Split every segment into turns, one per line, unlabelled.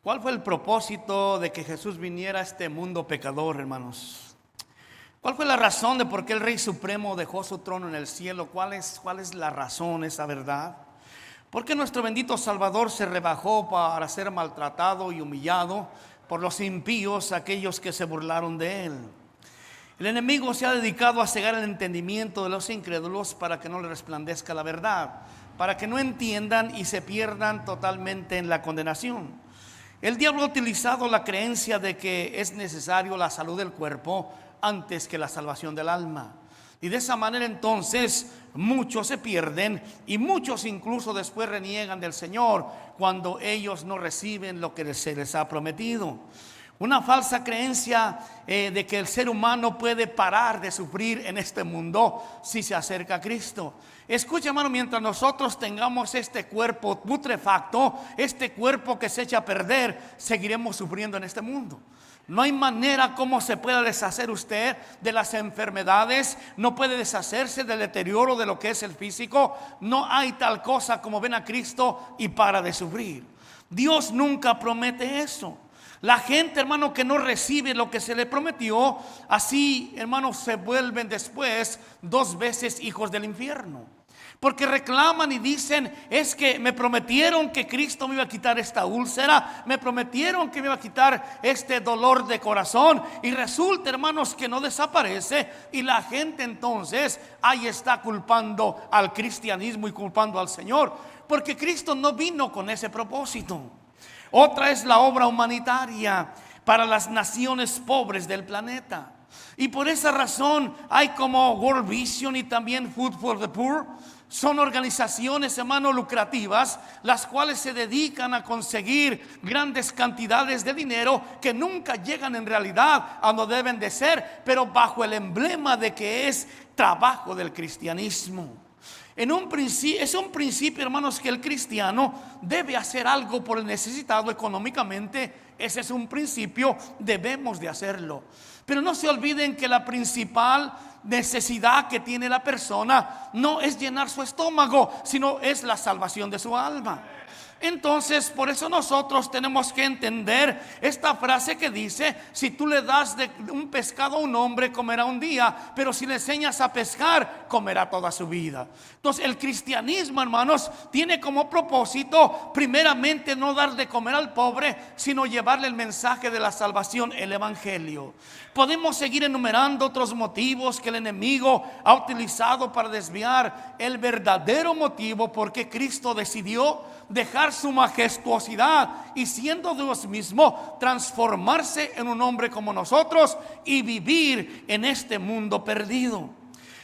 ¿Cuál fue el propósito de que Jesús viniera a este mundo pecador, hermanos? ¿Cuál fue la razón de por qué el Rey Supremo dejó su trono en el cielo? ¿Cuál es la razón, esa verdad? ¿Por qué nuestro bendito Salvador se rebajó para ser maltratado y humillado por los impíos, aquellos que se burlaron de Él? El enemigo se ha dedicado a cegar el entendimiento de los incrédulos para que no le resplandezca la verdad, para que no entiendan y se pierdan totalmente en la condenación. El diablo ha utilizado la creencia de que es necesario la salud del cuerpo antes que la salvación del alma. Y de esa manera entonces muchos se pierden y muchos incluso después reniegan del Señor cuando ellos no reciben lo que se les ha prometido. Una falsa creencia de que el ser humano puede parar de sufrir en este mundo si se acerca a Cristo. Escucha, hermano, mientras nosotros tengamos este cuerpo putrefacto, este cuerpo que se echa a perder, seguiremos sufriendo en este mundo. No hay manera como se pueda deshacer usted de las enfermedades, no puede deshacerse del deterioro de lo que es el físico. No hay tal cosa como ven a Cristo y para de sufrir. Dios nunca promete eso. La gente, hermano, que no recibe lo que se le prometió, así, hermano, se vuelven después 2 veces hijos del infierno. Porque reclaman y dicen: es que me prometieron que Cristo me iba a quitar esta úlcera, me prometieron que me iba a quitar este dolor de corazón, y resulta, hermanos, que no desaparece. Y la gente entonces ahí está culpando al cristianismo y culpando al Señor, porque Cristo no vino con ese propósito. Otra es la obra humanitaria para las naciones pobres del planeta. Y por esa razón hay como World Vision y también Food for the Poor. Son organizaciones, hermanos, lucrativas, las cuales se dedican a conseguir grandes cantidades de dinero que nunca llegan en realidad a donde deben de ser, pero bajo el emblema de que es trabajo del cristianismo. Es un principio, hermanos, que el cristiano debe hacer algo por el necesitado económicamente. Ese es un principio, debemos de hacerlo. Pero no se olviden que la principal necesidad que tiene la persona no es llenar su estómago, sino es la salvación de su alma. Entonces, por eso nosotros tenemos que entender esta frase que dice: si tú le das de un pescado a un hombre, comerá un día, pero si le enseñas a pescar, comerá toda su vida. Entonces, el cristianismo, hermanos, tiene como propósito primeramente no dar de comer al pobre, sino llevarle el mensaje de la salvación, el evangelio. Podemos seguir enumerando otros motivos que el enemigo ha utilizado para desviar el verdadero motivo por qué Cristo decidió dejar su majestuosidad y, siendo Dios mismo, transformarse en un hombre como nosotros y vivir en este mundo perdido.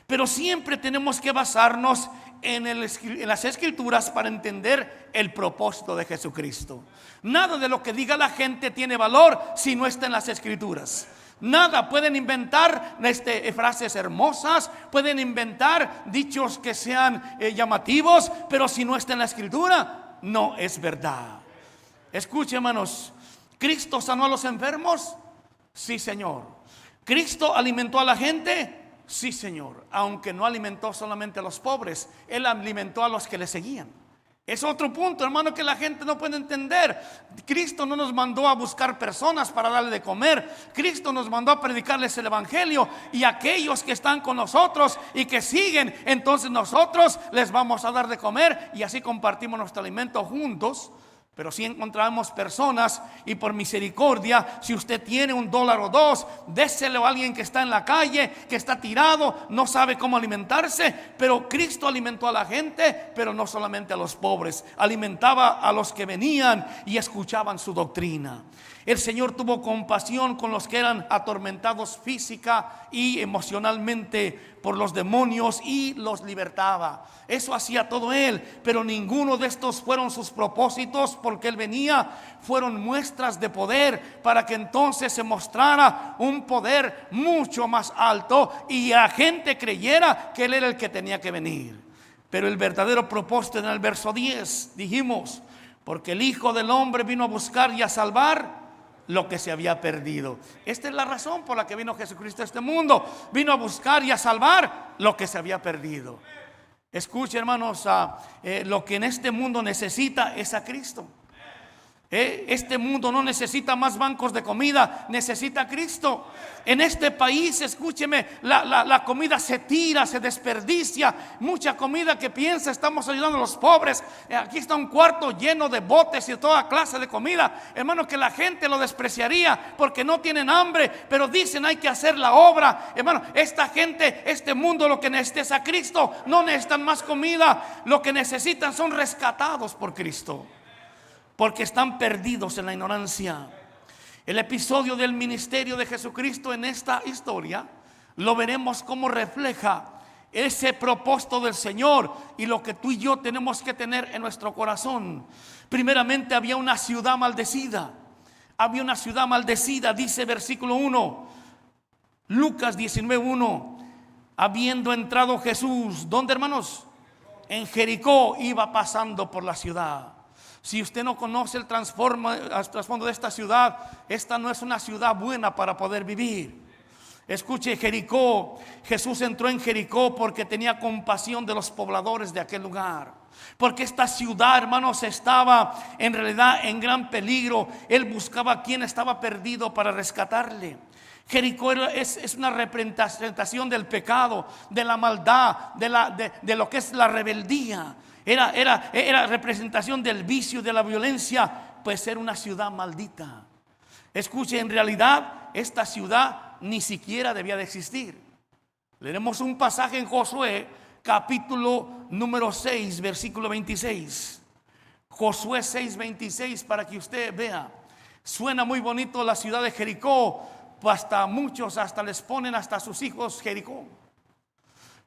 Pero siempre tenemos que basarnos en las Escrituras para entender el propósito de Jesucristo. Nada de lo que diga la gente tiene valor si no está en las Escrituras. Nada, pueden inventar frases hermosas, pueden inventar dichos que sean llamativos, pero si no está en la Escritura, no es verdad. Escuche, hermanos, ¿Cristo sanó a los enfermos? Sí, Señor. ¿Cristo alimentó a la gente? Sí, Señor. Aunque no alimentó solamente a los pobres, Él alimentó a los que le seguían. Es otro punto, hermano, que la gente no puede entender. Cristo no nos mandó a buscar personas para darle de comer. Cristo nos mandó a predicarles el evangelio, y aquellos que están con nosotros y que siguen, entonces nosotros les vamos a dar de comer, y así compartimos nuestro alimento juntos. Pero si encontramos personas, y por misericordia, si usted tiene $1 o $2, déselo a alguien que está en la calle, que está tirado, no sabe cómo alimentarse. Pero Cristo alimentó a la gente, pero no solamente a los pobres, alimentaba a los que venían y escuchaban su doctrina. El Señor tuvo compasión con los que eran atormentados física y emocionalmente por los demonios y los libertaba. Eso hacía todo Él, pero ninguno de estos fueron sus propósitos porque Él venía. Fueron muestras de poder para que entonces se mostrara un poder mucho más alto y la gente creyera que Él era el que tenía que venir. Pero el verdadero propósito, en el verso 10 dijimos: porque el Hijo del Hombre vino a buscar y a salvar lo que se había perdido. Esta es la razón por la que vino Jesucristo a este mundo. Vino a buscar y a salvar lo que se había perdido. Escuche, hermanos, lo que en este mundo necesita es a Cristo. Este mundo no necesita más bancos de comida, necesita a Cristo. En este país, escúcheme, la comida se tira, se desperdicia. Mucha comida que piensa estamos ayudando a los pobres. Aquí está un cuarto lleno de botes y de toda clase de comida, hermano, que la gente lo despreciaría porque no tienen hambre, pero dicen hay que hacer la obra. Hermano, esta gente, este mundo lo que necesita es a Cristo. No necesitan más comida, lo que necesitan son rescatados por Cristo, porque están perdidos en la ignorancia. El episodio del ministerio de Jesucristo en esta historia lo veremos como refleja ese propósito del Señor y lo que tú y yo tenemos que tener en nuestro corazón. Primeramente, había una ciudad maldecida. Había una ciudad maldecida, dice versículo 1, Lucas 19:1. Habiendo entrado Jesús, ¿dónde, hermanos? En Jericó, iba pasando por la ciudad. Si usted no conoce el trasfondo de esta ciudad, esta no es una ciudad buena para poder vivir. Escuche, Jericó, Jesús entró en Jericó porque tenía compasión de los pobladores de aquel lugar. Porque esta ciudad, hermanos, estaba en realidad en gran peligro. Él buscaba a quien estaba perdido para rescatarle. Jericó es una representación del pecado, de la maldad, de lo que es la rebeldía. Era representación del vicio, de la violencia, pues era una ciudad maldita. Escuche, en realidad esta ciudad ni siquiera debía de existir. Leeremos un pasaje en Josué, capítulo número 6, versículo 26. Josué 6:26, para que usted vea. Suena muy bonito la ciudad de Jericó, hasta muchos hasta les ponen hasta a sus hijos Jericó.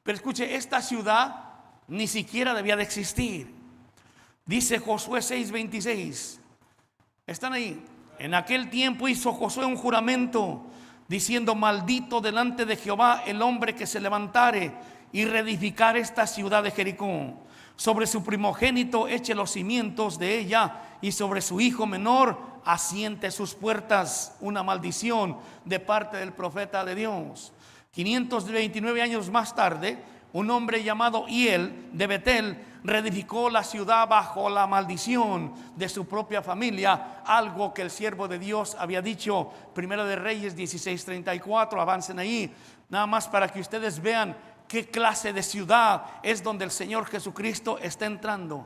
Pero escuche, esta ciudad ni siquiera debía de existir. Dice Josué 6:26. Están ahí. En aquel tiempo hizo Josué un juramento, diciendo: maldito delante de Jehová el hombre que se levantare y reedificar esta ciudad de Jericó. Sobre su primogénito eche los cimientos de ella, y sobre su hijo menor asiente sus puertas. Una maldición de parte del profeta de Dios. 529 años más tarde, un hombre llamado Hiel de Betel reedificó la ciudad bajo la maldición de su propia familia, algo que el siervo de Dios había dicho. Primera de Reyes 16:34. Avancen ahí, nada más para que ustedes vean qué clase de ciudad es donde el Señor Jesucristo está entrando.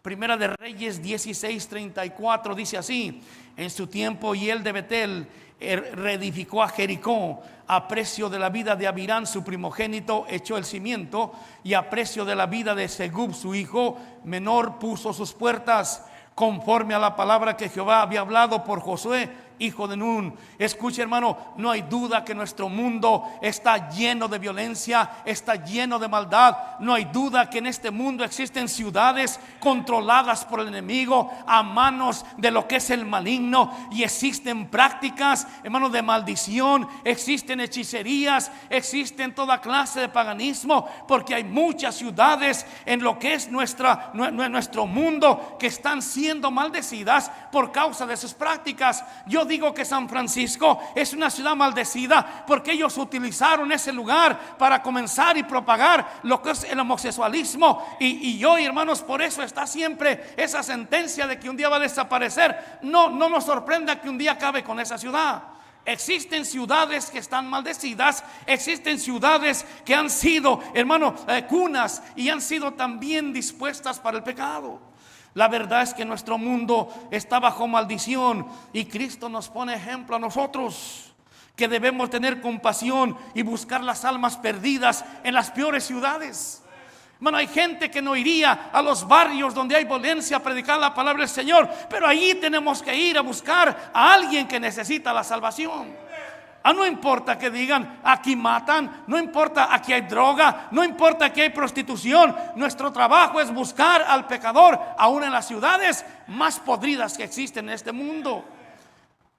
Primera de Reyes 16:34 dice así: en su tiempo Hiel de Betel reedificó a Jericó. A precio de la vida de Abirán su primogénito echó el cimiento, y a precio de la vida de Segub su hijo menor puso sus puertas, conforme a la palabra que Jehová había hablado por Josué, hijo de Nun. Escuche, hermano, no hay duda que nuestro mundo está lleno de violencia, está lleno de maldad. No hay duda que en este mundo existen ciudades controladas por el enemigo a manos de lo que es el maligno, y existen prácticas, hermano, de maldición, existen hechicerías, existen toda clase de paganismo, porque hay muchas ciudades en lo que es nuestro mundo que están siendo maldecidas por causa de sus prácticas. Yo digo que San Francisco es una ciudad maldecida porque ellos utilizaron ese lugar para comenzar y propagar lo que es el homosexualismo, y hoy, hermanos, por eso está siempre esa sentencia de que un día va a desaparecer. No nos sorprenda que un día acabe con esa ciudad. Existen ciudades que están maldecidas, existen ciudades que han sido, hermano, cunas, y han sido también dispuestas para el pecado. La verdad es que nuestro mundo está bajo maldición, y Cristo nos pone ejemplo a nosotros, que debemos tener compasión y buscar las almas perdidas en las peores ciudades. Hermano, hay gente que no iría a los barrios donde hay violencia a predicar la palabra del Señor, pero allí tenemos que ir a buscar a alguien que necesita la salvación. No importa que digan aquí matan, no importa aquí hay droga, no importa aquí hay prostitución. Nuestro trabajo es buscar al pecador aún en las ciudades más podridas que existen en este mundo.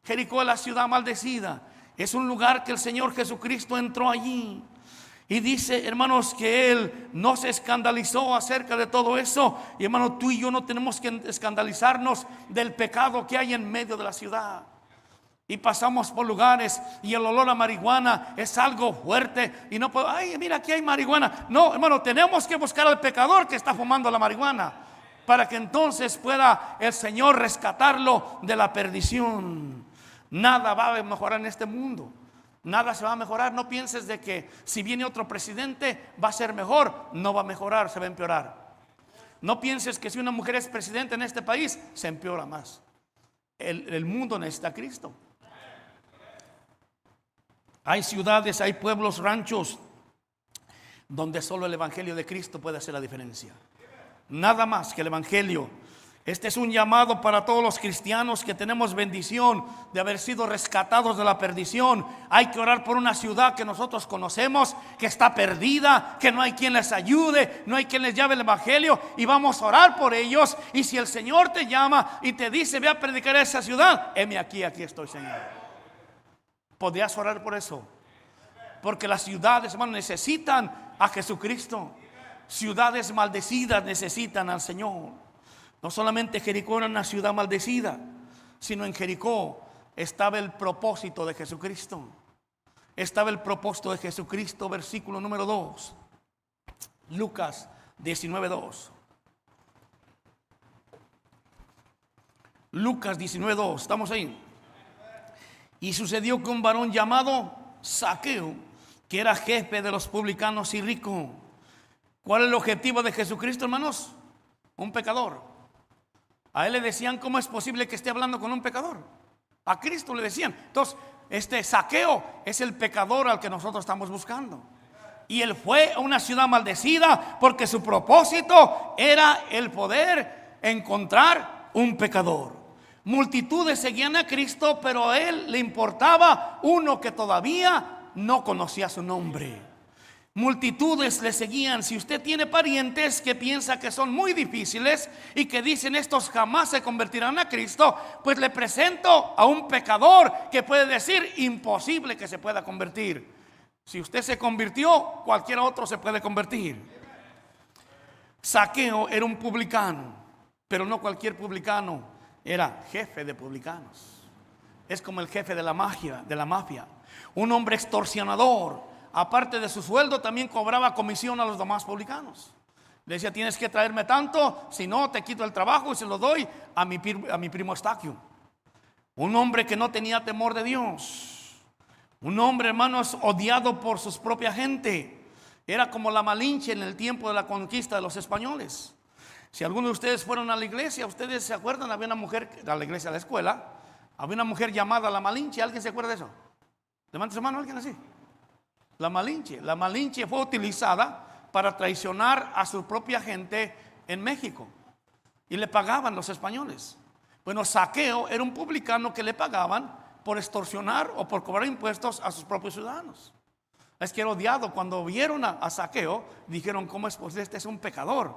Jericó es la ciudad maldecida. Es un lugar que el Señor Jesucristo entró allí. Y dice, hermanos, que Él no se escandalizó acerca de todo eso. Y hermano, tú y yo no tenemos que escandalizarnos del pecado que hay en medio de la ciudad. Y pasamos por lugares y el olor a marihuana es algo fuerte, y no puedo, ay, mira, aquí hay marihuana. No, hermano, tenemos que buscar al pecador que está fumando la marihuana. para que entonces pueda el Señor rescatarlo de la perdición. Nada va a mejorar en este mundo. Nada se va a mejorar. No pienses de que si viene otro presidente va a ser mejor. No va a mejorar, se va a empeorar. No pienses que si una mujer es presidente en este país, se empeora más. El mundo necesita a Cristo. Hay ciudades, hay pueblos, ranchos, donde solo el Evangelio de Cristo puede hacer la diferencia. Nada más que el Evangelio. Este es un llamado para todos los cristianos que tenemos bendición de haber sido rescatados de la perdición. Hay que orar por una ciudad que nosotros conocemos, que está perdida, que no hay quien les ayude, no hay quien les lleve el Evangelio, y vamos a orar por ellos. Y si el Señor te llama y te dice: ve a predicar a esa ciudad, heme aquí, aquí estoy, Señor. ¿Podrías orar por eso? Porque las ciudades, hermanos, necesitan a Jesucristo. Ciudades maldecidas necesitan al Señor. No solamente Jericó era una ciudad maldecida, sino en Jericó estaba el propósito de Jesucristo. Estaba el propósito de Jesucristo, versículo número 2. Lucas 19:2. Lucas 19:2, estamos ahí. Y sucedió que un varón llamado Zaqueo, que era jefe de los publicanos y rico. ¿Cuál es el objetivo de Jesucristo, hermanos? Un pecador. A él le decían: ¿cómo es posible que esté hablando con un pecador? A Cristo le decían. Entonces, este Zaqueo es el pecador al que nosotros estamos buscando. Y él fue a una ciudad maldecida porque su propósito era el poder encontrar un pecador. Multitudes seguían a Cristo, pero a él le importaba uno que todavía no conocía su nombre. Multitudes le seguían. Si usted tiene parientes que piensa que son muy difíciles y que dicen: estos jamás se convertirán a Cristo, pues le presento a un pecador que puede decir: imposible que se pueda convertir. Si usted se convirtió, cualquier otro se puede convertir. Zaqueo era un publicano, pero no cualquier publicano, era jefe de publicanos. Es como el jefe de la mafia, un hombre extorsionador. Aparte de su sueldo, también cobraba comisión a los demás publicanos. Le decía: tienes que traerme tanto, si no te quito el trabajo y se lo doy a mi primo Estaquio. Un hombre que no tenía temor de Dios. Un hombre, hermanos, odiado por su propia gente. Era como la Malinche en el tiempo de la conquista de los españoles. Si algunos de ustedes fueron a la iglesia, ustedes se acuerdan, había una mujer, a la iglesia, a la escuela, había una mujer llamada la Malinche. ¿Alguien se acuerda de eso? Levante su mano, alguien así. La Malinche fue utilizada para traicionar a su propia gente en México, y le pagaban los españoles. Bueno, Zaqueo era un publicano que le pagaban por extorsionar o por cobrar impuestos a sus propios ciudadanos. Es que era odiado. Cuando vieron a Zaqueo, dijeron: ¿cómo es posible? Este es un pecador.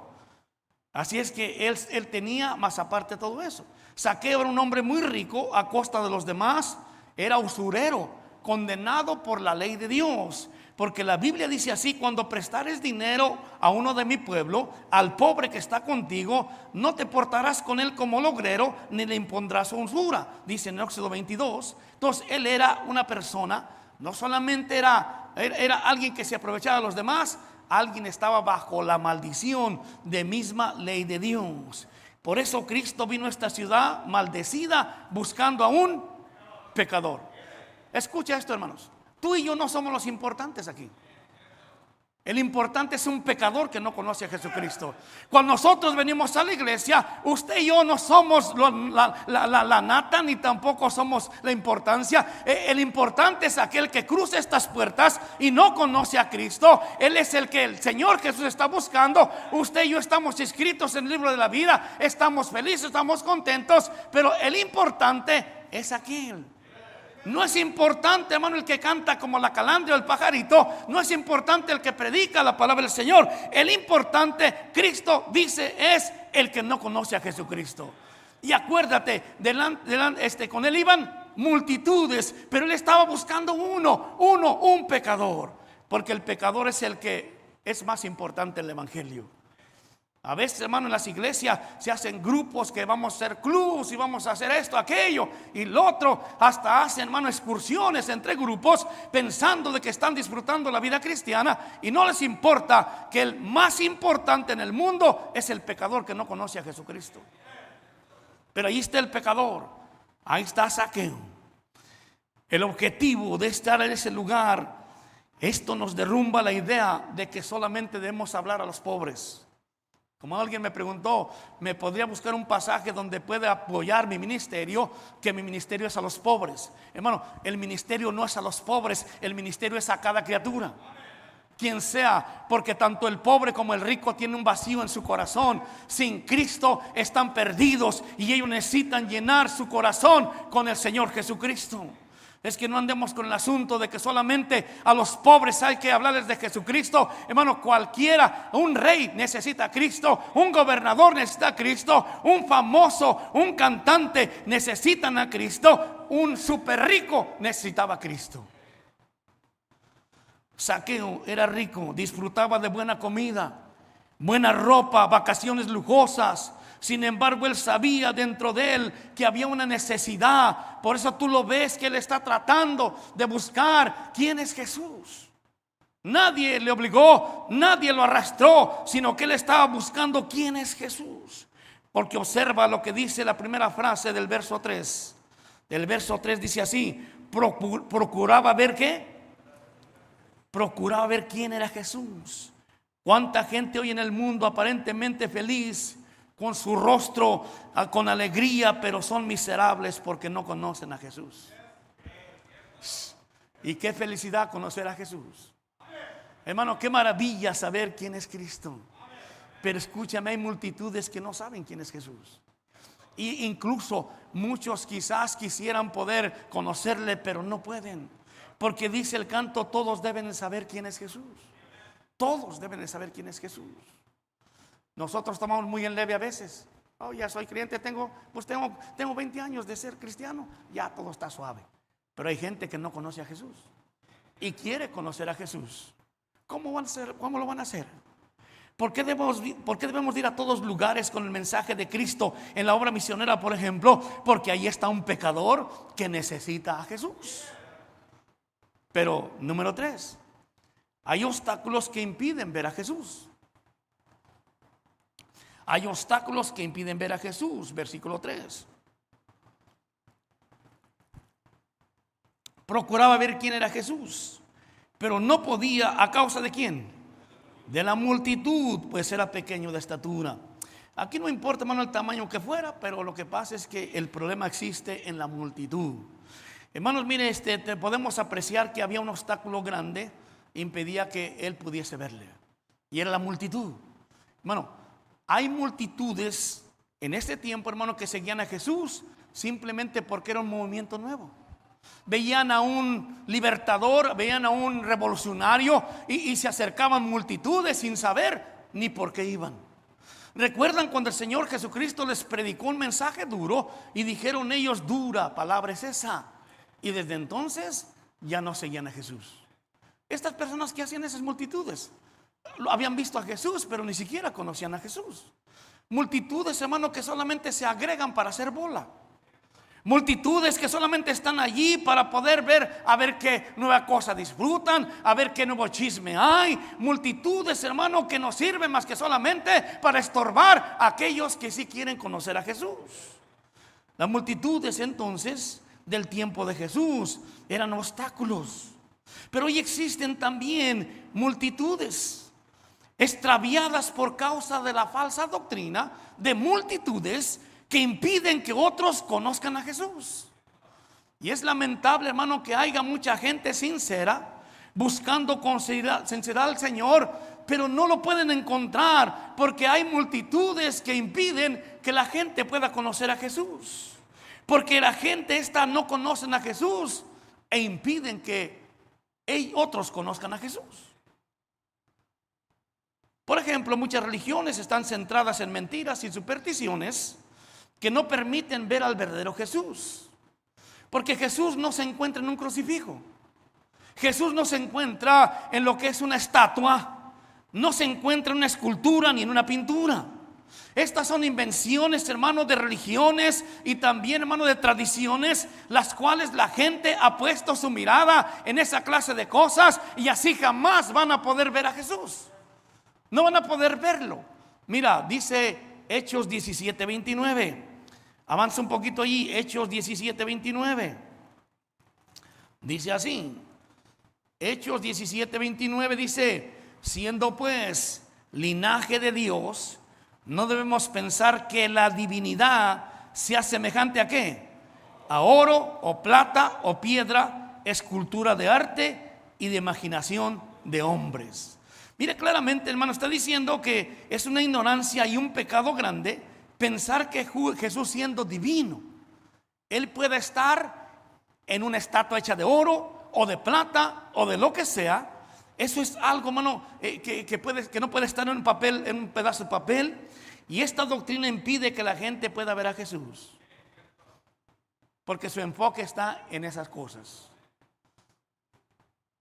Así es que él tenía más aparte de todo eso. Zaqueo era un hombre muy rico a costa de los demás. Era usurero, condenado por la ley de Dios, porque la Biblia dice así: cuando prestares dinero a uno de mi pueblo, al pobre que está contigo, no te portarás con él como logrero, ni le impondrás usura, dice en Éxodo 22. Entonces él era una persona, no solamente era alguien que se aprovechaba de los demás, alguien estaba bajo la maldición de misma ley de Dios. Por eso Cristo vino a esta ciudad maldecida buscando a un pecador. Escucha esto, hermanos. Tú y yo no somos los importantes aquí. El importante es un pecador que no conoce a Jesucristo. Cuando nosotros venimos a la iglesia, usted y yo no somos la nata, ni tampoco somos la importancia. El importante es aquel que cruza estas puertas y no conoce a Cristo. Él es el que el Señor Jesús está buscando. Usted y yo estamos inscritos en el libro de la vida. Estamos felices, estamos contentos. Pero el importante es aquel. No es importante, hermano, el que canta como la calandria o el pajarito. No es importante el que predica la palabra del Señor. El importante, Cristo dice, es el que no conoce a Jesucristo. Y acuérdate, con él iban multitudes, pero él estaba buscando un pecador. Porque el pecador es el que es más importante en el evangelio. A veces, hermano, en las iglesias se hacen grupos que vamos a hacer clubs y vamos a hacer esto, aquello y lo otro. Hasta hacen, hermano, excursiones entre grupos pensando de que están disfrutando la vida cristiana y no les importa que el más importante en el mundo es el pecador que no conoce a Jesucristo. Pero ahí está el pecador, ahí está Zaqueo. El objetivo de estar en ese lugar, esto nos derrumba la idea de que solamente debemos hablar a los pobres. Como alguien me preguntó, ¿me podría buscar un pasaje donde pueda apoyar mi ministerio? Que mi ministerio es a los pobres. Hermano, el ministerio no es a los pobres, el ministerio es a cada criatura, quien sea, porque tanto el pobre como el rico tienen un vacío en su corazón. Sin Cristo están perdidos y ellos necesitan llenar su corazón con el Señor Jesucristo. Es que no andemos con el asunto de que solamente a los pobres hay que hablarles de Jesucristo. Hermano, cualquiera, un rey necesita a Cristo, un gobernador necesita a Cristo, un famoso, un cantante necesitan a Cristo, un súper rico necesitaba a Cristo. Zaqueo era rico, disfrutaba de buena comida, buena ropa, vacaciones lujosas. Sin embargo, él sabía dentro de él que había una necesidad. Por eso tú lo ves que él está tratando de buscar quién es Jesús. Nadie le obligó, nadie lo arrastró, sino que él estaba buscando quién es Jesús. Porque observa lo que dice la primera frase del verso 3. El verso 3 dice así: procuraba ver qué. Procuraba ver quién era Jesús. Cuánta gente hoy en el mundo aparentemente feliz, con su rostro con alegría, pero son miserables porque no conocen a Jesús. Y qué felicidad conocer a Jesús. Hermano, qué maravilla saber quién es Cristo. Pero escúchame, hay multitudes que no saben quién es Jesús. Y incluso muchos quizás quisieran poder conocerle, pero no pueden. Porque dice el canto, todos deben de saber quién es Jesús. Todos deben de saber quién es Jesús. Nosotros tomamos muy en leve a veces. Oh, ya soy creyente, tengo 20 años de ser cristiano. Ya todo está suave. Pero hay gente que no conoce a Jesús y quiere conocer a Jesús. ¿Cómo van a hacer? ¿Cómo lo van a hacer? ¿Por qué debemos ir a todos lugares con el mensaje de Cristo? En la obra misionera, por ejemplo, porque ahí está un pecador que necesita a Jesús. Pero número 3, hay obstáculos que impiden ver a Jesús. Hay obstáculos que impiden ver a Jesús. Versículo 3. Procuraba ver quién era Jesús, pero no podía. ¿A causa de quién? De la multitud, pues era pequeño de estatura. Aquí no importa, hermano, el tamaño que fuera, pero lo que pasa es que el problema existe en la multitud. Hermanos, mire, podemos apreciar que había un obstáculo grande, impedía que él pudiese verle, y era la multitud. Hermano, hay multitudes en este tiempo, hermano, que seguían a Jesús simplemente porque era un movimiento nuevo. Veían a un libertador, veían a un revolucionario y se acercaban multitudes sin saber ni por qué iban. ¿Recuerdan cuando el Señor Jesucristo les predicó un mensaje duro y dijeron ellos, dura palabra es esa? Y desde entonces ya no seguían a Jesús. Estas personas que hacían esas multitudes habían visto a Jesús, pero ni siquiera conocían a Jesús. Multitudes, hermano, que solamente se agregan para hacer bola. Multitudes que solamente están allí para poder ver, a ver qué nueva cosa disfrutan, a ver qué nuevo chisme hay. Multitudes, hermano, que no sirven más que solamente para estorbar a aquellos que sí quieren conocer a Jesús. Las multitudes entonces del tiempo de Jesús eran obstáculos. Pero hoy existen también multitudes extraviadas por causa de la falsa doctrina de multitudes que impiden que otros conozcan a Jesús. Y es lamentable, hermano, que haya mucha gente sincera buscando con sinceridad al Señor, pero no lo pueden encontrar porque hay multitudes que impiden que la gente pueda conocer a Jesús. Porque la gente esta no conocen a Jesús e impiden que otros conozcan a Jesús. Por ejemplo, muchas religiones están centradas en mentiras y supersticiones que no permiten ver al verdadero Jesús. Porque Jesús no se encuentra en un crucifijo. Jesús no se encuentra en lo que es una estatua. No se encuentra en una escultura ni en una pintura. Estas son invenciones, hermano, de religiones y también, hermano, de tradiciones, las cuales la gente ha puesto su mirada en esa clase de cosas y así jamás van a poder ver a Jesús. No van a poder verlo. Mira, dice Hechos 17:29. Avanza un poquito allí, Hechos 17:29. Dice así. Hechos 17:29 dice: siendo pues linaje de Dios, no debemos pensar que la divinidad sea semejante a ¿qué? A oro o plata o piedra, escultura de arte y de imaginación de hombres. Mire claramente, hermano, está diciendo que es una ignorancia y un pecado grande pensar que Jesús, siendo divino, Él puede estar en una estatua hecha de oro o de plata o de lo que sea. Eso es algo, hermano, que no puede estar en un papel, en un pedazo de papel. Y esta doctrina impide que la gente pueda ver a Jesús, porque su enfoque está en esas cosas.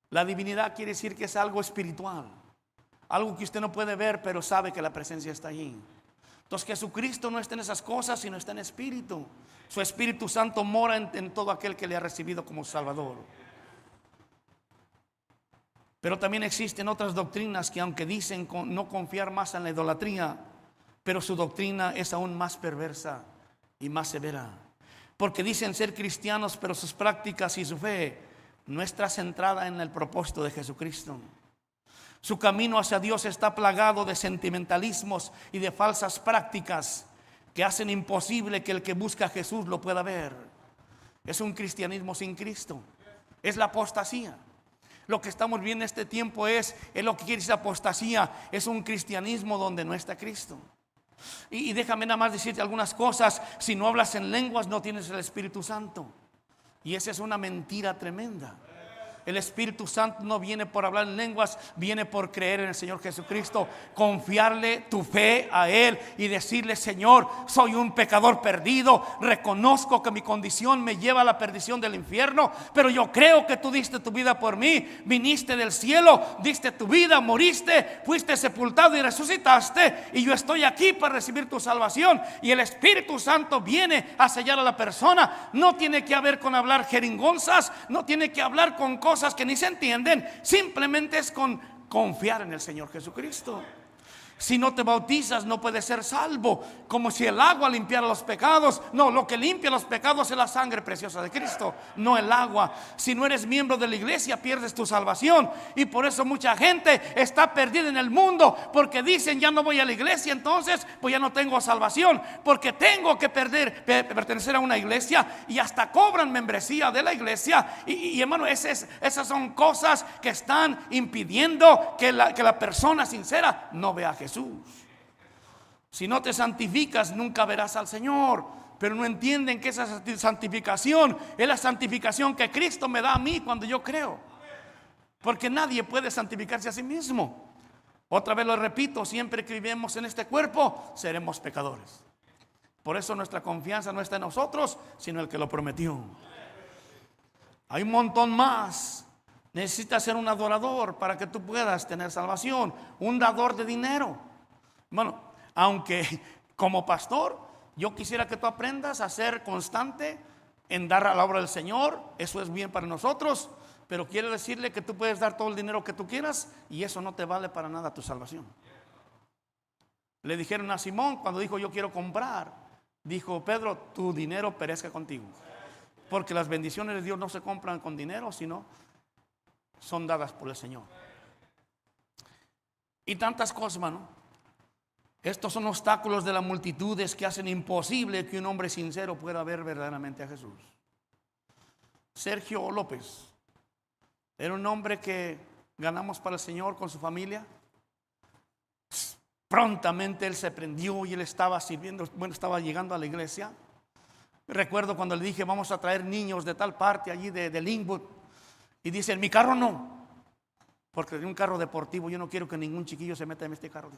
La divinidad quiere decir que es algo espiritual, algo que usted no puede ver, pero sabe que la presencia está allí. Entonces Jesucristo no está en esas cosas, sino está en espíritu. Su Espíritu Santo mora en todo aquel que le ha recibido como Salvador. Pero también existen otras doctrinas que, aunque dicen no confiar más en la idolatría, pero su doctrina es aún más perversa y más severa, porque dicen ser cristianos, pero sus prácticas y su fe no está centrada en el propósito de Jesucristo. Su camino hacia Dios está plagado de sentimentalismos y de falsas prácticas que hacen imposible que el que busca a Jesús lo pueda ver. Es un cristianismo sin Cristo. Es la apostasía. Lo que estamos viendo en este tiempo es lo que quiere decir apostasía. Es un cristianismo donde no está Cristo. Y déjame nada más decirte algunas cosas. Si no hablas en lenguas, no tienes el Espíritu Santo. Y esa es una mentira tremenda. El Espíritu Santo no viene por hablar en lenguas, viene por creer en el Señor Jesucristo, confiarle tu fe a Él y decirle: Señor, soy un pecador perdido, reconozco que mi condición me lleva a la perdición del infierno, pero yo creo que tú diste tu vida por mí, viniste del cielo, diste tu vida, moriste, fuiste sepultado y resucitaste, y yo estoy aquí para recibir tu salvación. Y el Espíritu Santo viene a sellar a la persona. No tiene que haber con hablar jeringonzas, no tiene que hablar con cosas que ni se entienden, simplemente es con confiar en el Señor Jesucristo. Si no te bautizas, no puedes ser salvo, como si el agua limpiara los pecados. No, lo que limpia los pecados es la sangre preciosa de Cristo, no el agua. Si no eres miembro de la iglesia, pierdes tu salvación. Y por eso mucha gente está perdida en el mundo, porque dicen: ya no voy a la iglesia, entonces pues ya no tengo salvación, porque tengo que pertenecer a una iglesia, y hasta cobran membresía de la iglesia. Y hermano, esas son cosas que están impidiendo que la persona sincera no vea a Jesús. Si no te santificas, nunca verás al Señor. Pero no entienden que esa santificación es la santificación que Cristo me da a mí cuando yo creo. Porque nadie puede santificarse a sí mismo. Otra vez lo repito: siempre que vivimos en este cuerpo, seremos pecadores. Por eso nuestra confianza no está en nosotros, sino en el que lo prometió. Hay un montón más. Necesitas ser un adorador para que tú puedas tener salvación. Un dador de dinero. Bueno, aunque como pastor yo quisiera que tú aprendas a ser constante en dar a la obra del Señor. Eso es bien para nosotros. Pero quiero decirle que tú puedes dar todo el dinero que tú quieras, y eso no te vale para nada tu salvación. Le dijeron a Simón cuando dijo: yo quiero comprar. Dijo Pedro: tu dinero perezca contigo. Porque las bendiciones de Dios no se compran con dinero, sino son dadas por el Señor. Y tantas cosas, hermano. Estos son obstáculos de las multitudes que hacen imposible que un hombre sincero pueda ver verdaderamente a Jesús. Sergio López era un hombre que ganamos para el Señor con su familia. Prontamente él se prendió y él estaba sirviendo, estaba llegando a la iglesia. Recuerdo cuando le dije: vamos a traer niños de tal parte allí de Linwood. Y dice: en mi carro no, porque en un carro deportivo yo no quiero que ningún chiquillo se meta en este carro.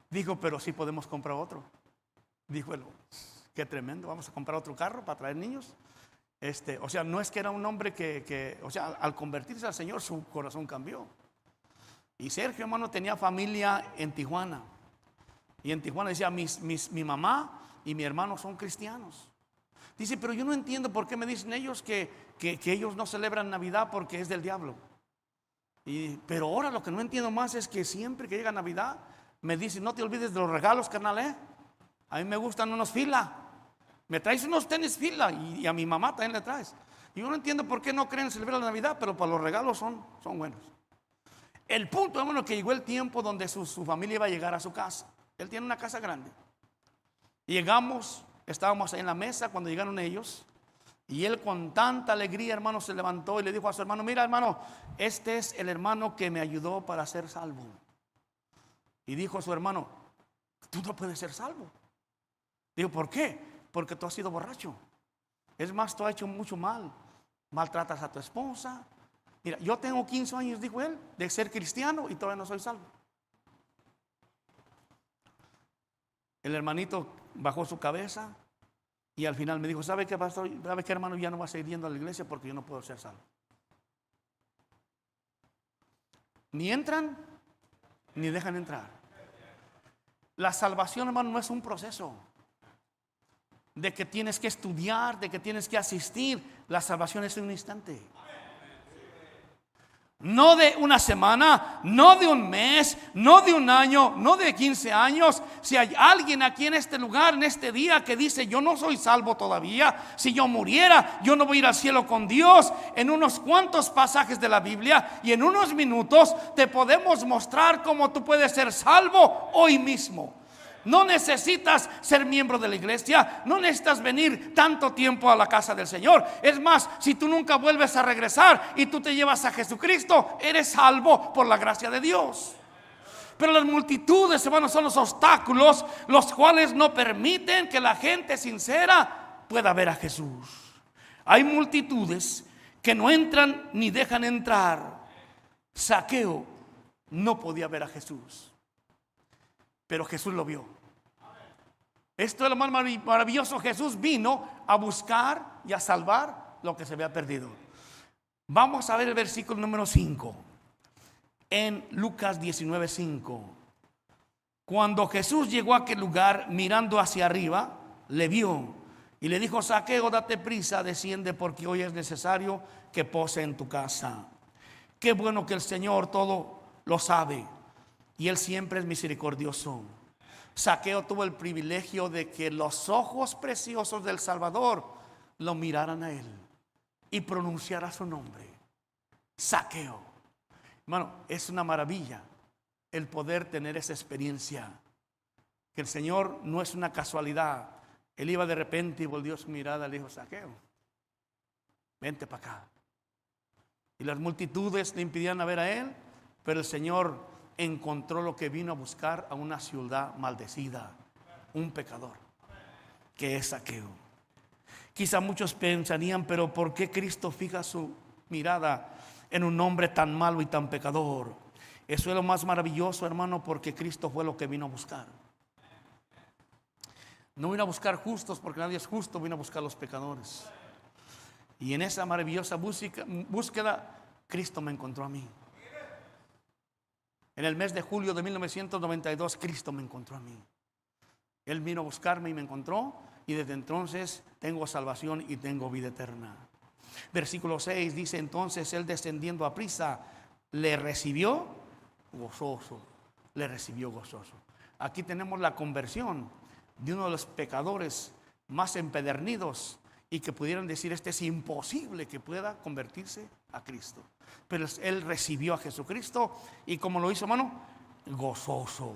Dijo: pero sí podemos comprar otro. Dijo él: qué tremendo, vamos a comprar otro carro para traer niños. O sea, no es que era un hombre o sea, al convertirse al Señor, su corazón cambió. Y Sergio, hermano, tenía familia en Tijuana. Y en Tijuana decía, mi mamá y mi hermano son cristianos. Dice, pero yo no entiendo por qué me dicen ellos que ellos no celebran Navidad porque es del diablo. Pero ahora lo que no entiendo más es que siempre que llega Navidad me dicen, no te olvides de los regalos, carnal, A mí me gustan unos fila. Me traes unos tenis fila y a mi mamá también le traes. Y yo no entiendo por qué no creen celebrar la Navidad, pero para los regalos son buenos. El punto, hermano, que llegó el tiempo donde su familia iba a llegar a su casa. Él tiene una casa grande. Y llegamos, estábamos ahí en la mesa cuando llegaron ellos. Y él con tanta alegría, hermano, se levantó y le dijo a su hermano, mira, hermano, este es el hermano que me ayudó para ser salvo. Y dijo a su hermano, tú no puedes ser salvo. Digo, ¿por qué? Porque tú has sido borracho. Es más, tú has hecho mucho mal. Maltratas a tu esposa. Mira, yo tengo 15 años, dijo él, de ser cristiano y todavía no soy salvo. El hermanito bajó su cabeza y al final me dijo, ¿sabe qué, pastor? ¿Sabe qué, hermano? Ya no va a seguir yendo a la iglesia porque yo no puedo ser salvo. Ni entran, ni dejan entrar. La salvación, hermano, no es un proceso de que tienes que estudiar, de que tienes que asistir. La salvación es un instante. No de una semana, no de un mes, no de un año, no de 15 años. Si hay alguien aquí en este lugar, en este día, que dice, yo no soy salvo todavía, si yo muriera, yo no voy a ir al cielo con Dios. En unos cuantos pasajes de la Biblia y en unos minutos te podemos mostrar cómo tú puedes ser salvo hoy mismo. No necesitas ser miembro de la iglesia, no necesitas venir tanto tiempo a la casa del Señor. Es más, si tú nunca vuelves a regresar y tú te llevas a Jesucristo, eres salvo por la gracia de Dios. Pero las multitudes, hermanos, son los obstáculos los cuales no permiten que la gente sincera pueda ver a Jesús. Hay multitudes que no entran ni dejan entrar. Zaqueo no podía ver a Jesús, pero Jesús lo vio. Esto es lo más maravilloso. Jesús vino a buscar y a salvar lo que se había perdido. Vamos a ver el versículo número 5 en Lucas 19:5. Cuando Jesús llegó a aquel lugar, mirando hacia arriba, le vio y le dijo, Zaqueo, date prisa, desciende, porque hoy es necesario que pose en tu casa. Qué bueno que el Señor todo lo sabe y Él siempre es misericordioso. Zaqueo tuvo el privilegio de que los ojos preciosos del Salvador lo miraran a él y pronunciara su nombre, Zaqueo. Hermano, es una maravilla el poder tener esa experiencia, que el Señor no es una casualidad. Él iba de repente y volvió su mirada y le dijo, Zaqueo, vente para acá. Y las multitudes le impidían ver a él, pero el Señor encontró lo que vino a buscar a una ciudad maldecida, un pecador, que es Zaqueo. Quizá muchos pensarían, pero ¿por qué Cristo fija su mirada en un hombre tan malo y tan pecador? Eso es lo más maravilloso, hermano, porque Cristo fue lo que vino a buscar. No vino a buscar justos, porque nadie es justo, vino a buscar los pecadores. Y en esa maravillosa búsqueda, Cristo me encontró a mí. En el mes de julio de 1992, Cristo me encontró a mí. Él vino a buscarme y me encontró, y desde entonces tengo salvación y tengo vida eterna. Versículo 6 dice, entonces él, descendiendo a prisa, le recibió gozoso. Le recibió gozoso. Aquí tenemos la conversión de uno de los pecadores más empedernidos y que pudieran decir, este es imposible que pueda convertirse a Cristo. Pero él recibió a Jesucristo y como lo hizo, hermano, gozoso.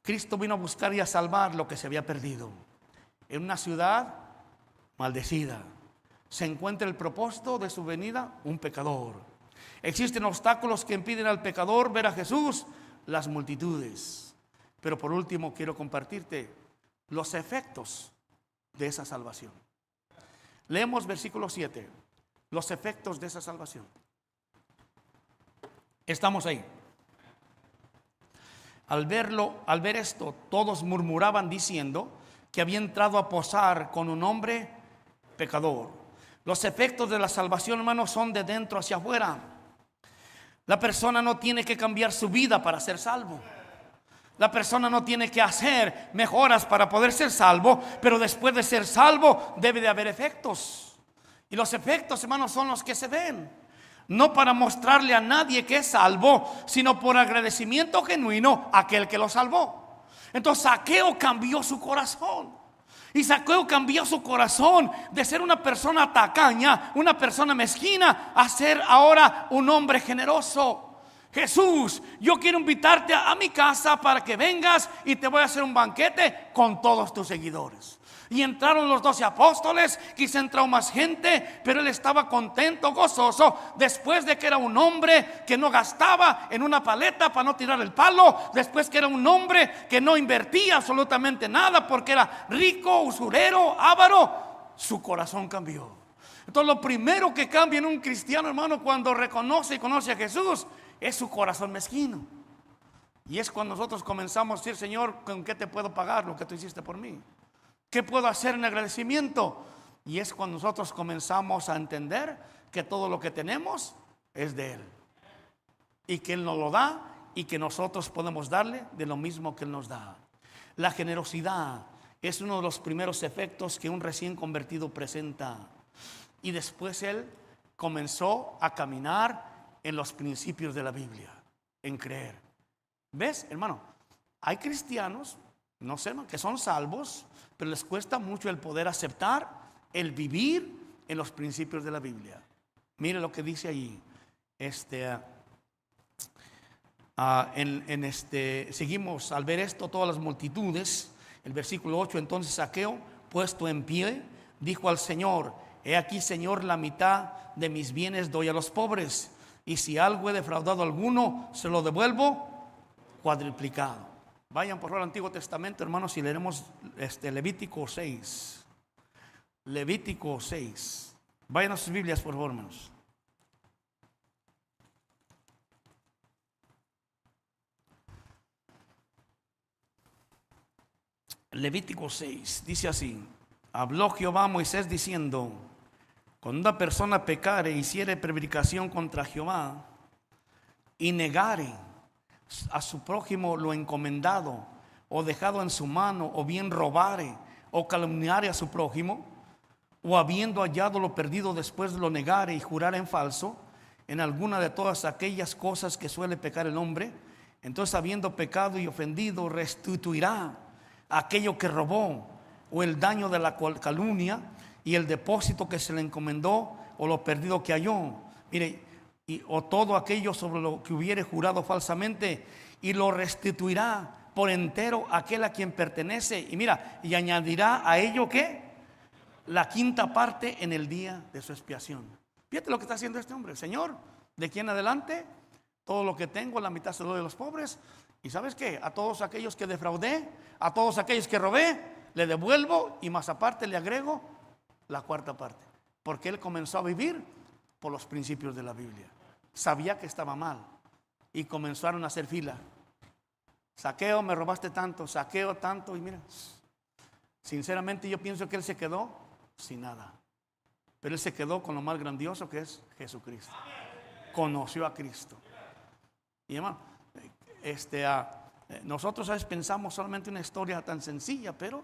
Cristo vino a buscar y a salvar lo que se había perdido. En una ciudad maldecida se encuentra el propósito de su venida, un pecador. Existen obstáculos que impiden al pecador ver a Jesús, las multitudes. Pero por último quiero compartirte los efectos de esa salvación. Leemos versículo 7. Los efectos de esa salvación. Estamos ahí. Al ver esto, todos murmuraban diciendo que había entrado a posar con un hombre pecador. Los efectos de la salvación, hermanos, son de dentro hacia afuera. La persona no tiene que cambiar su vida para ser salvo. La persona no tiene que hacer mejoras para poder ser salvo, pero después de ser salvo debe de haber efectos. Y los efectos, hermanos, son los que se ven. No para mostrarle a nadie que es salvo, sino por agradecimiento genuino a aquel que lo salvó. Entonces Zaqueo cambió su corazón. Y Zaqueo cambió su corazón de ser una persona tacaña, una persona mezquina, a ser ahora un hombre generoso. Jesús, yo quiero invitarte a mi casa para que vengas y te voy a hacer un banquete con todos tus seguidores. Y entraron los 12 apóstoles, quizá entró más gente, pero él estaba contento, gozoso, después de que era un hombre que no gastaba en una paleta para no tirar el palo, después que era un hombre que no invertía absolutamente nada porque era rico, usurero, avaro. Su corazón cambió. Entonces lo primero que cambia en un cristiano, hermano, cuando reconoce y conoce a Jesús, es su corazón mezquino. Y es cuando nosotros comenzamos a decir: Señor, ¿con qué te puedo pagar lo que tú hiciste por mí? ¿Qué puedo hacer en agradecimiento? Y es cuando nosotros comenzamos a entender que todo lo que tenemos es de Él, y que Él nos lo da, y que nosotros podemos darle de lo mismo que Él nos da. La generosidad es uno de los primeros efectos que un recién convertido presenta. Y después él comenzó a caminar en los principios de la Biblia, en creer. ¿Ves, hermano? Hay cristianos, no sé, que son salvos, pero les cuesta mucho el poder aceptar, el vivir en los principios de la Biblia. Mire lo que dice allí. Seguimos al ver esto, todas las multitudes. El versículo 8: entonces Zaqueo, puesto en pie, dijo al Señor: he aquí, Señor, la mitad de mis bienes doy a los pobres, y si algo he defraudado a alguno, se lo devuelvo cuadriplicado. Vayan por favor al Antiguo Testamento, hermanos, y leeremos Levítico 6. Levítico 6. Vayan a sus Biblias, por favor, hermanos. Levítico 6 dice así: habló Jehová a Moisés diciendo: cuando una persona pecare, hiciere prevaricación contra Jehová, y negare a su prójimo lo encomendado, o dejado en su mano, o bien robare, o calumniare a su prójimo, o habiendo hallado lo perdido después lo negare y jurare en falso, en alguna de todas aquellas cosas que suele pecar el hombre, entonces habiendo pecado y ofendido, restituirá aquello que robó, o el daño de la calumnia, y el depósito que se le encomendó, o lo perdido que halló. Mire, o todo aquello sobre lo que hubiere jurado falsamente, y lo restituirá por entero aquel a quien pertenece. Y mira, y añadirá a ello ¿qué? La quinta parte en el día de su expiación. Fíjate lo que está haciendo este hombre. Señor, de aquí en adelante, todo lo que tengo, la mitad se lo doy a los pobres. Y ¿sabes qué? A todos aquellos que defraudé, a todos aquellos que robé, le devuelvo, y más aparte le agrego la cuarta parte. Porque él comenzó a vivir por los principios de la Biblia. Sabía que estaba mal, y comenzaron a hacer fila. Zaqueo, me robaste tanto, Zaqueo tanto. Y mira, sinceramente yo pienso que él se quedó sin nada, pero él se quedó con lo más grandioso, que es Jesucristo. Conoció a Cristo. Y hermano, nosotros a veces pensamos solamente una historia tan sencilla, pero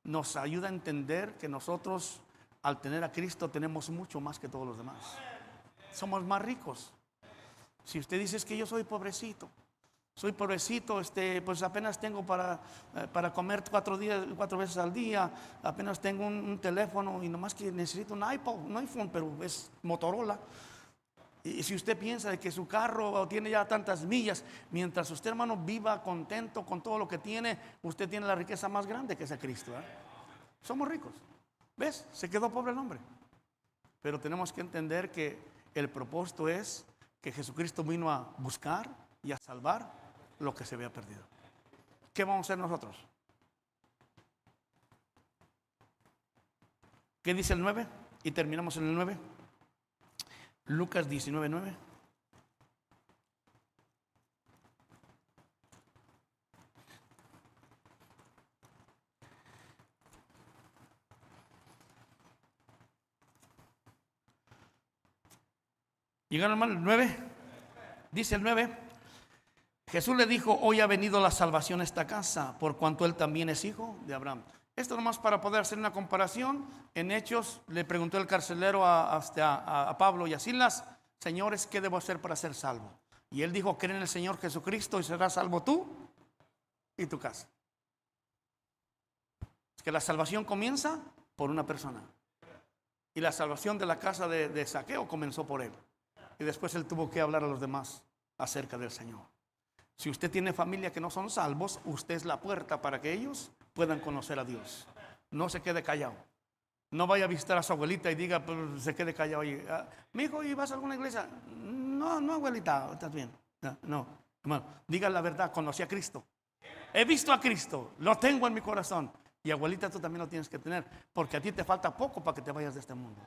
nos ayuda a entender que nosotros, al tener a Cristo, tenemos mucho más que todos los demás. Somos más ricos. Si usted dice: es que yo soy pobrecito, pues apenas tengo para comer 4 veces al día, apenas tengo un teléfono, y nomás que necesito un iPhone, pero es Motorola. Y si usted piensa de que su carro tiene ya tantas millas, mientras usted, hermano, viva contento con todo lo que tiene, usted tiene la riqueza más grande, que es a Cristo, ¿eh? Somos ricos. ¿Ves? Se quedó pobre el hombre. Pero tenemos que entender que el propósito es que Jesucristo vino a buscar y a salvar lo que se había perdido. ¿Qué vamos a hacer nosotros? ¿Qué dice el 9? Y terminamos en el 9. Lucas 19:9. ¿Llegaron mal el 9? Dice el 9. Jesús le dijo: hoy ha venido la salvación a esta casa, por cuanto él también es hijo de Abraham. Esto nomás para poder hacer una comparación. En Hechos le preguntó el carcelero a Pablo y a Silas: señores, ¿qué debo hacer para ser salvo? Y él dijo: cree en el Señor Jesucristo y serás salvo tú y tu casa. Es que la salvación comienza por una persona. Y la salvación de la casa de Zaqueo comenzó por él. Y después él tuvo que hablar a los demás acerca del Señor. Si usted tiene familia que no son salvos, usted es la puerta para que ellos puedan conocer a Dios. No se quede callado. No vaya a visitar a su abuelita y diga, pues, se quede callado. Mi hijo, ¿y vas a alguna iglesia? No, abuelita, estás bien. No, hermano, diga la verdad, conocí a Cristo. He visto a Cristo, lo tengo en mi corazón. Y abuelita, tú también lo tienes que tener, porque a ti te falta poco para que te vayas de este mundo.